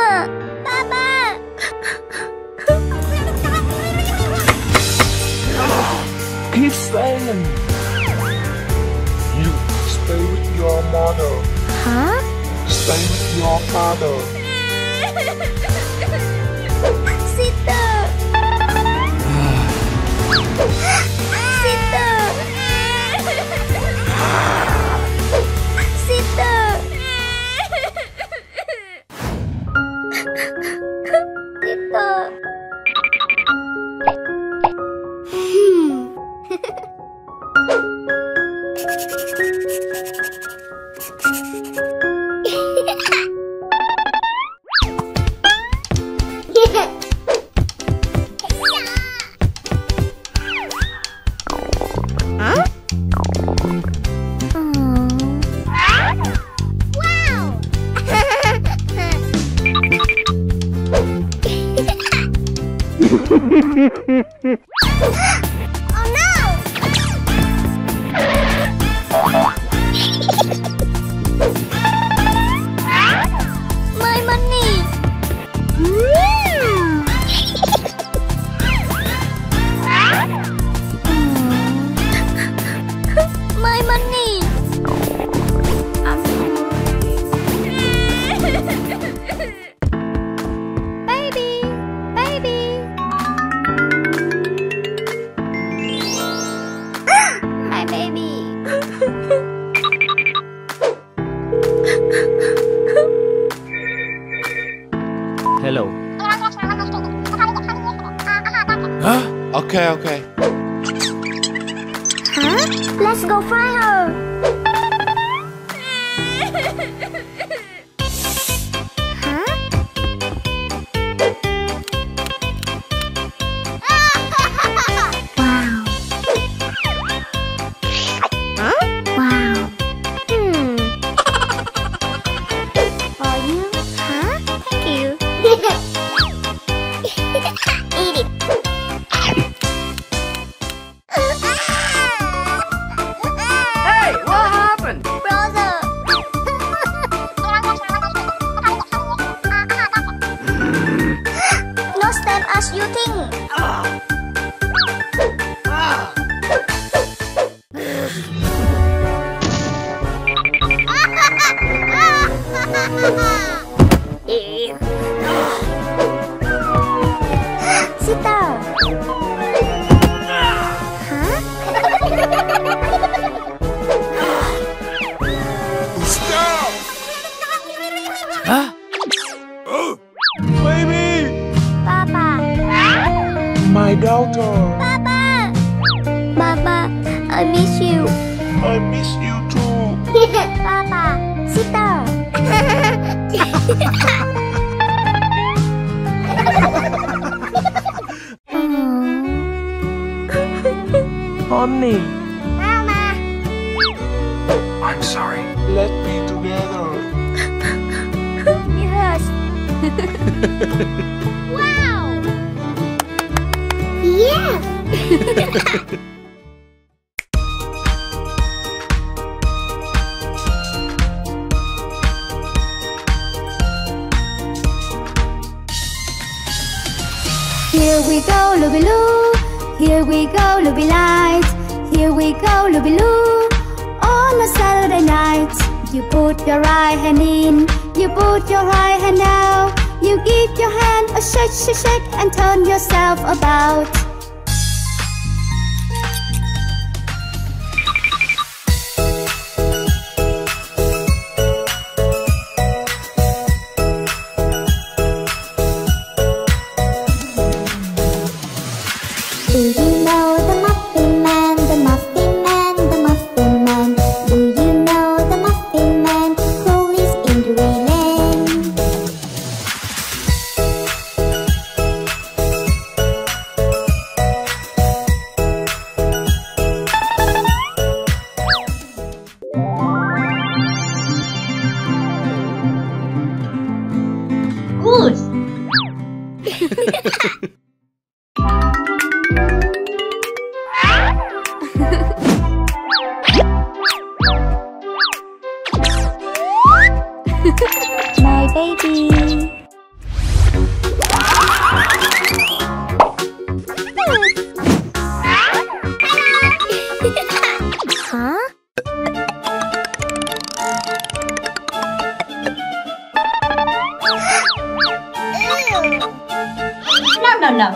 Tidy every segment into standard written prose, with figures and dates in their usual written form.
Mama! Papa! Keep staying. You stay with your mother. Huh? Stay with your father. Sister! Sister! Sister! Sister! Oh no! My money! My money! Baby! Baby! My baby. Hello. Huh? Okay. Huh? Let's go find her. Huh? Wow. Huh? Wow. For you? Huh? Thank you. Eat it. Hey, what happened? Brother. Not stand as you think. Sister. Huh? Stop! Huh? Baby! Papa. My daughter. Papa. Papa, I miss you. I miss you too. Papa. Sister. Honey. Mama. I'm sorry. Let's be together. Yes. Wow. Yes. Here we go, Looby-Loo. Here we go, Looby Light. Here we go, Looby-Loo. On a Saturday night, you put your right hand in, you put your right hand out. You give your hand a shake, shake, shake, and turn yourself about. Do you know the Muffin Man, the Muffin Man, the Muffin Man? Do you know the Muffin Man who lives in Dreamland? My baby. no.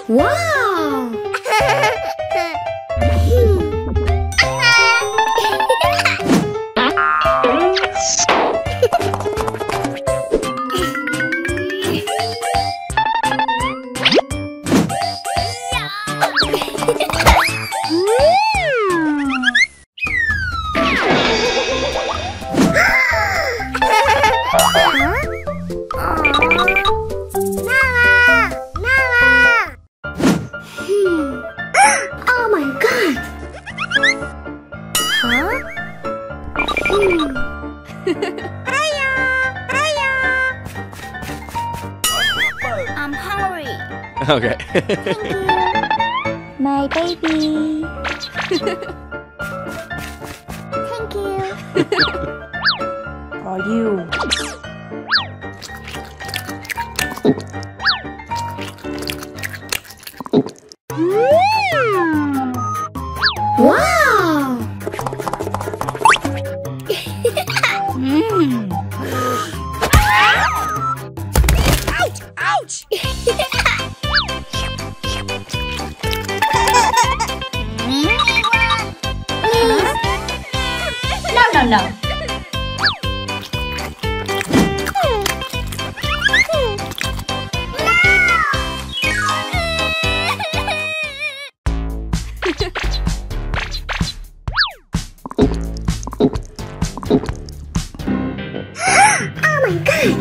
Wow! Oh my god! Huh? I'm hungry. Okay. My baby. Thank you. For you. Wow! Ouch! Ouch! No, no, no. Oh my god!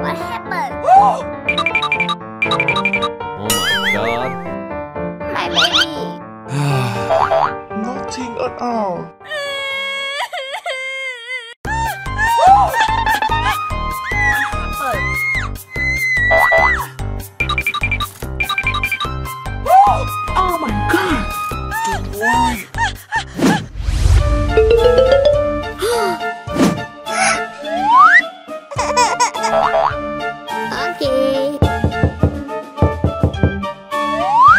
What happened? Oh my god. My baby. Nothing at all. Oh my god! Don't worry. Okay.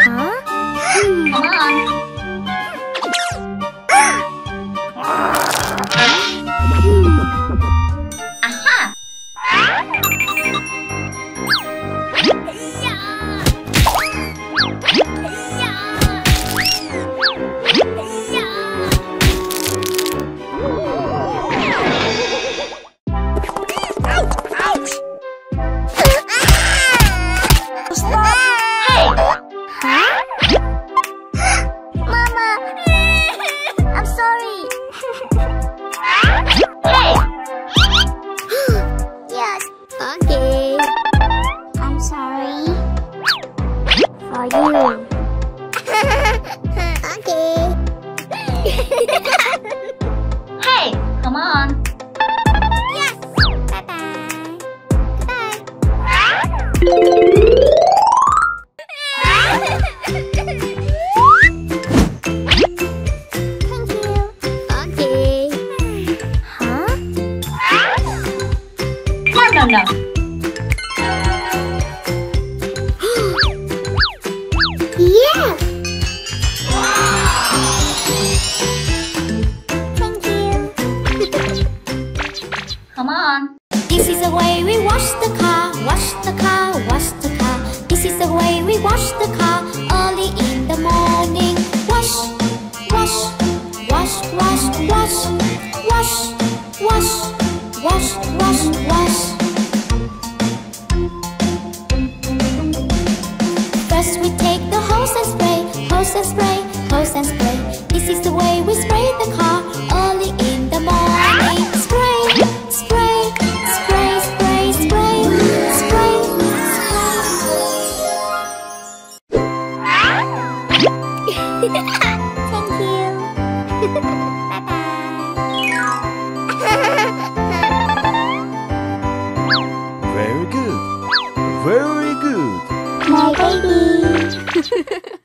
Huh? Come on. Aha! Mama! I'm sorry. Yes. Okay. I'm sorry. For you. Okay. Hey, come on. Yes. Bye-bye. Goodbye. Thank you. Okay. Huh? No, no, no. Yes. Thank you. Come on. This is the way we wash the car, wash the car, wash the car. This This is the way we wash the car early in the morning. Wash, wash, wash, wash, wash, wash, wash, wash, wash, wash. First we take the hose and spray, hose and spray, hose and spray. This is the way we spray the car early in the morning. Spray, spray, spray, spray, spray, spray, Thank you. Very good. Very good. My baby.